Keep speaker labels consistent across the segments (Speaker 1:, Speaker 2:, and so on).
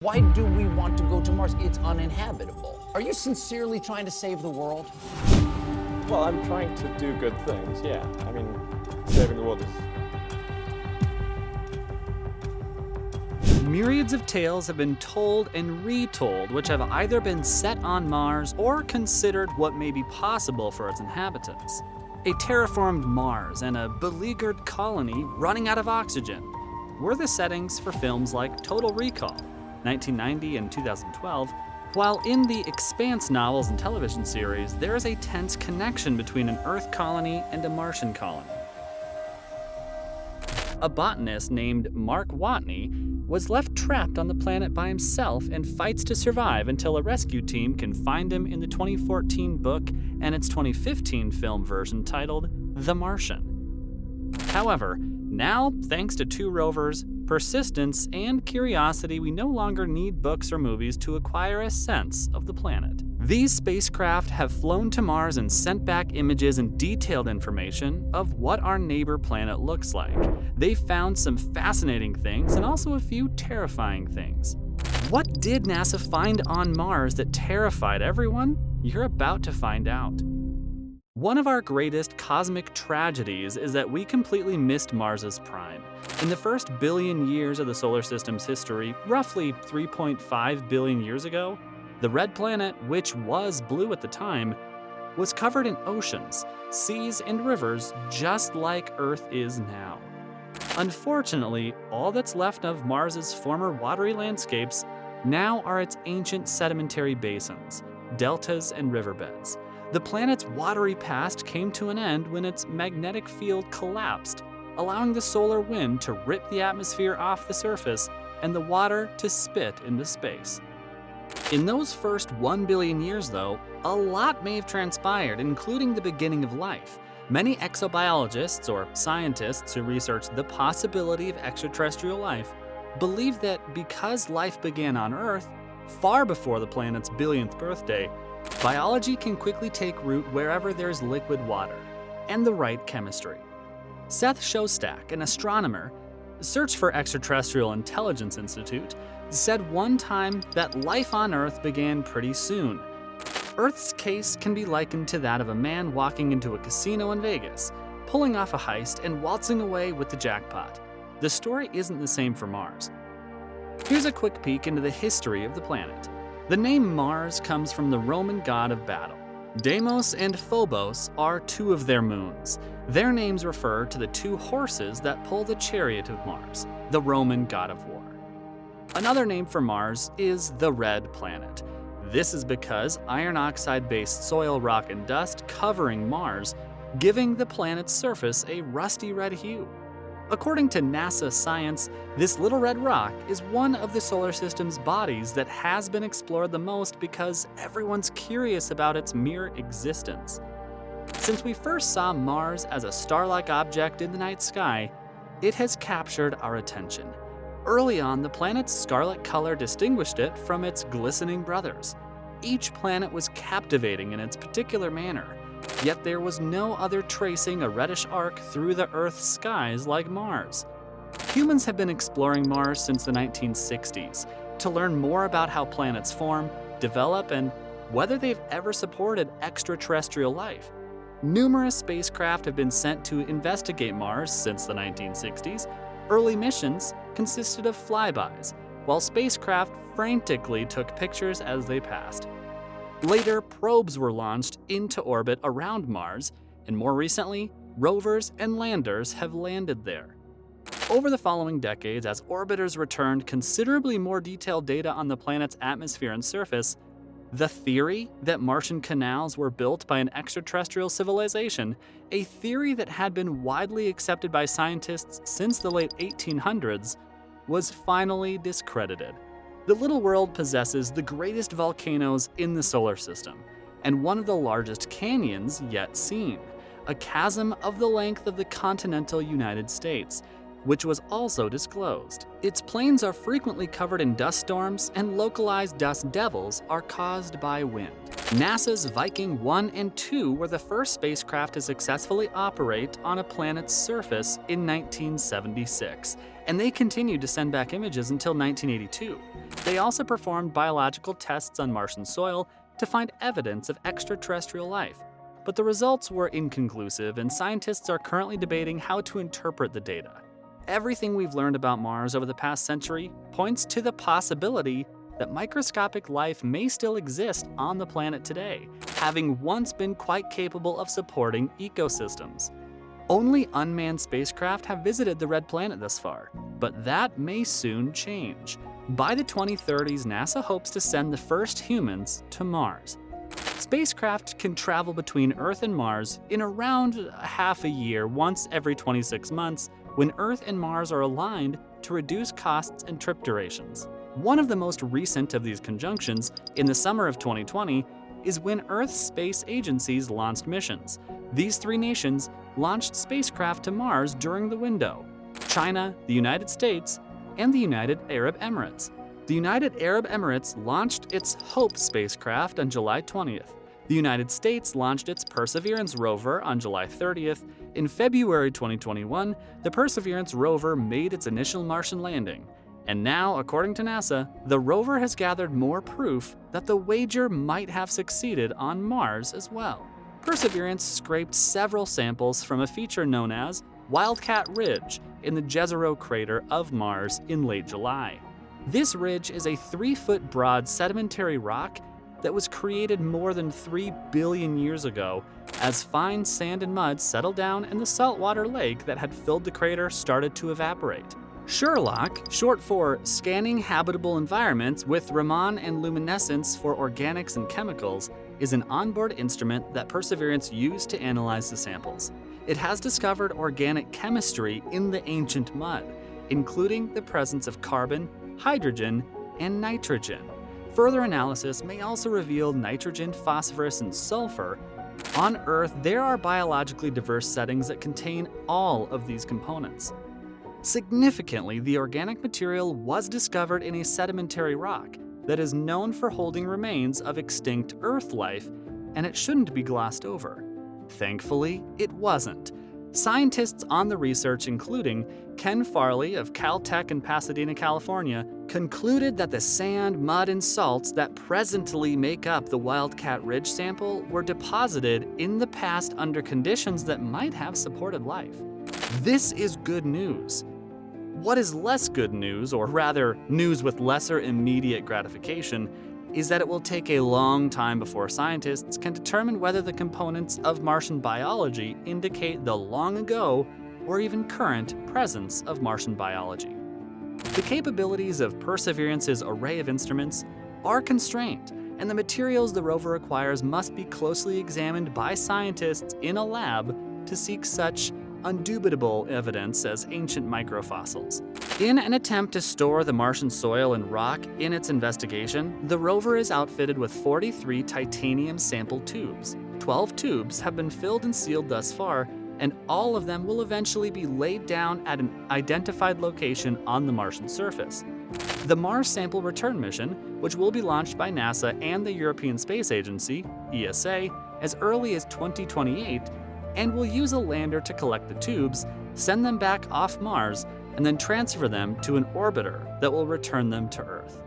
Speaker 1: Why do we want to go to Mars? It's uninhabitable. Are you sincerely trying to save the world?
Speaker 2: Well, I'm trying to do good things, yeah. I mean, saving the world is...
Speaker 3: Myriads of tales have been told and retold, which have either been set on Mars or considered what may be possible for its inhabitants. A terraformed Mars and a beleaguered colony running out of oxygen were the settings for films like Total Recall, 1990 and 2012, while in the Expanse novels and television series, there is a tense connection between an Earth colony and a Martian colony. A botanist named Mark Watney was left trapped on the planet by himself and fights to survive until a rescue team can find him in the 2014 book and its 2015 film version titled The Martian. However, now, thanks to two rovers, persistence, and curiosity, we no longer need books or movies to acquire a sense of the planet. These spacecraft have flown to Mars and sent back images and detailed information of what our neighbor planet looks like. They've found some fascinating things and also a few terrifying things. What did NASA find on Mars that terrified everyone? You're about to find out. One of our greatest cosmic tragedies is that we completely missed Mars's prime. In the first billion years of the solar system's history, roughly 3.5 billion years ago, the red planet, which was blue at the time, was covered in oceans, seas, and rivers just like Earth is now. Unfortunately, all that's left of Mars's former watery landscapes now are its ancient sedimentary basins, deltas, and riverbeds. The planet's watery past came to an end when its magnetic field collapsed, allowing the solar wind to rip the atmosphere off the surface and the water to spit into space. In those first 1 billion years, though, a lot may have transpired, including the beginning of life. Many exobiologists, or scientists who research the possibility of extraterrestrial life, believe that because life began on Earth, far before the planet's billionth birthday, biology can quickly take root wherever there's liquid water and the right chemistry. Seth Shostak, an astronomer, Search for Extraterrestrial Intelligence Institute, said one time that life on Earth began pretty soon. Earth's case can be likened to that of a man walking into a casino in Vegas, pulling off a heist and waltzing away with the jackpot. The story isn't the same for Mars. Here's a quick peek into the history of the planet. The name Mars comes from the Roman god of battle. Deimos and Phobos are two of their moons. Their names refer to the two horses that pull the chariot of Mars, the Roman god of war. Another name for Mars is the Red Planet. This is because iron oxide-based soil, rock, and dust covering Mars, giving the planet's surface a rusty red hue. According to NASA science, this little red rock is one of the solar system's bodies that has been explored the most because everyone's curious about its mere existence. Since we first saw Mars as a star-like object in the night sky, it has captured our attention. Early on, the planet's scarlet color distinguished it from its glistening brothers. Each planet was captivating in its particular manner, yet there was no other tracing a reddish arc through the Earth's skies like Mars. Humans have been exploring Mars since the 1960s to learn more about how planets form, develop, and whether they've ever supported extraterrestrial life. Numerous spacecraft have been sent to investigate Mars since the 1960s. Early missions consisted of flybys, while spacecraft frantically took pictures as they passed. Later, probes were launched into orbit around Mars, and more recently, rovers and landers have landed there. Over the following decades, as orbiters returned considerably more detailed data on the planet's atmosphere and surface, the theory that Martian canals were built by an extraterrestrial civilization, a theory that had been widely accepted by scientists since the late 1800s, was finally discredited. The little world possesses the greatest volcanoes in the solar system, and one of the largest canyons yet seen, a chasm of the length of the continental United States. which was also disclosed. Its plains are frequently covered in dust storms, and localized dust devils are caused by wind. NASA's Viking 1 and 2 were the first spacecraft to successfully operate on a planet's surface in 1976, and they continued to send back images until 1982. They also performed biological tests on Martian soil to find evidence of extraterrestrial life, but the results were inconclusive, and scientists are currently debating how to interpret the data. Everything we've learned about Mars over the past century points to the possibility that microscopic life may still exist on the planet today, having once been quite capable of supporting ecosystems. Only unmanned spacecraft have visited the red planet thus far, but that may soon change. By the 2030s, NASA hopes to send the first humans to Mars. Spacecraft can travel between Earth and Mars in around half a year, once every 26 months, when Earth and Mars are aligned to reduce costs and trip durations. One of the most recent of these conjunctions, in the summer of 2020, is when Earth's space agencies launched missions. These three nations launched spacecraft to Mars during the window: China, the United States, and the United Arab Emirates. The United Arab Emirates launched its HOPE spacecraft on July 20th. The United States launched its Perseverance rover on July 30th. In February 2021, the Perseverance rover made its initial Martian landing. And now, according to NASA, the rover has gathered more proof that the wager might have succeeded on Mars as well. Perseverance scraped several samples from a feature known as Wildcat Ridge in the Jezero crater of Mars in late July. This ridge is a 3-foot broad sedimentary rock that was created more than 3 billion years ago as fine sand and mud settled down and the saltwater lake that had filled the crater started to evaporate. SHERLOC, short for Scanning Habitable Environments with Raman and Luminescence for Organics and Chemicals, is an onboard instrument that Perseverance used to analyze the samples. It has discovered organic chemistry in the ancient mud, including the presence of carbon, hydrogen, and nitrogen. Further analysis may also reveal nitrogen, phosphorus, and sulfur. On Earth, there are biologically diverse settings that contain all of these components. Significantly, the organic material was discovered in a sedimentary rock that is known for holding remains of extinct Earth life, and it shouldn't be glossed over. Thankfully, it wasn't. Scientists on the research, including Ken Farley of Caltech in Pasadena, California, concluded that the sand, mud, and salts that presently make up the Wildcat Ridge sample were deposited in the past under conditions that might have supported life. This is good news. What is less good news, or rather news with lesser immediate gratification, is that it will take a long time before scientists can determine whether the components of Martian biology indicate the long ago or even current presence of Martian biology. The capabilities of Perseverance's array of instruments are constrained, and the materials the rover requires must be closely examined by scientists in a lab to seek such undubitable evidence as ancient microfossils. In an attempt to store the Martian soil and rock in its investigation, the rover is outfitted with 43 titanium sample tubes. 12 tubes have been filled and sealed thus far, and all of them will eventually be laid down at an identified location on the Martian surface. The Mars Sample Return Mission, which will be launched by NASA and the European Space Agency, ESA, as early as 2028, and will use a lander to collect the tubes, send them back off Mars, and then transfer them to an orbiter that will return them to Earth.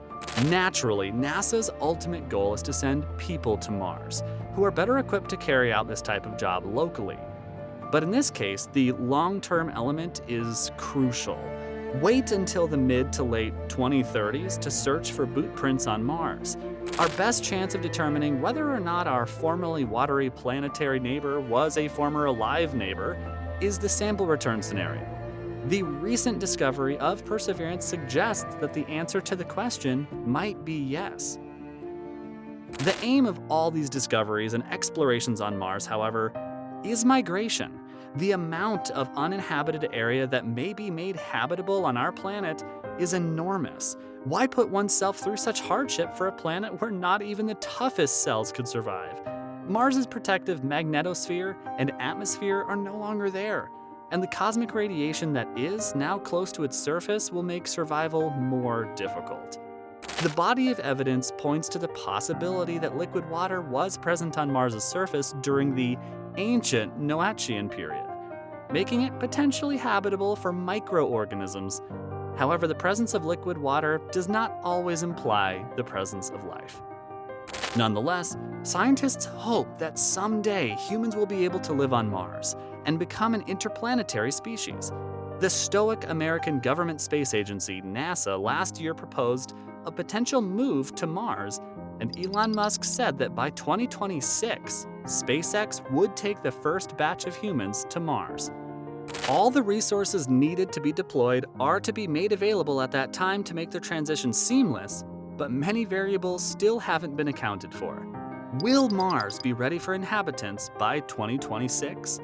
Speaker 3: Naturally, NASA's ultimate goal is to send people to Mars, who are better equipped to carry out this type of job locally. But in this case, the long-term element is crucial. Wait until the mid to late 2030s to search for boot prints on Mars. Our best chance of determining whether or not our formerly watery planetary neighbor was a former alive neighbor is the sample return scenario. The recent discovery of Perseverance suggests that the answer to the question might be yes. The aim of all these discoveries and explorations on Mars, however, is migration. The amount of uninhabited area that may be made habitable on our planet is enormous. Why put oneself through such hardship for a planet where not even the toughest cells could survive? Mars's protective magnetosphere and atmosphere are no longer there, and the cosmic radiation that is now close to its surface will make survival more difficult. The body of evidence points to the possibility that liquid water was present on Mars' surface during the ancient Noachian period, making it potentially habitable for microorganisms. However, the presence of liquid water does not always imply the presence of life. Nonetheless, scientists hope that someday humans will be able to live on Mars and become an interplanetary species. The stoic American government space agency, NASA, last year proposed a potential move to Mars, and Elon Musk said that by 2026, SpaceX would take the first batch of humans to Mars. All the resources needed to be deployed are to be made available at that time to make their transition seamless, but many variables still haven't been accounted for. Will Mars be ready for inhabitants by 2026?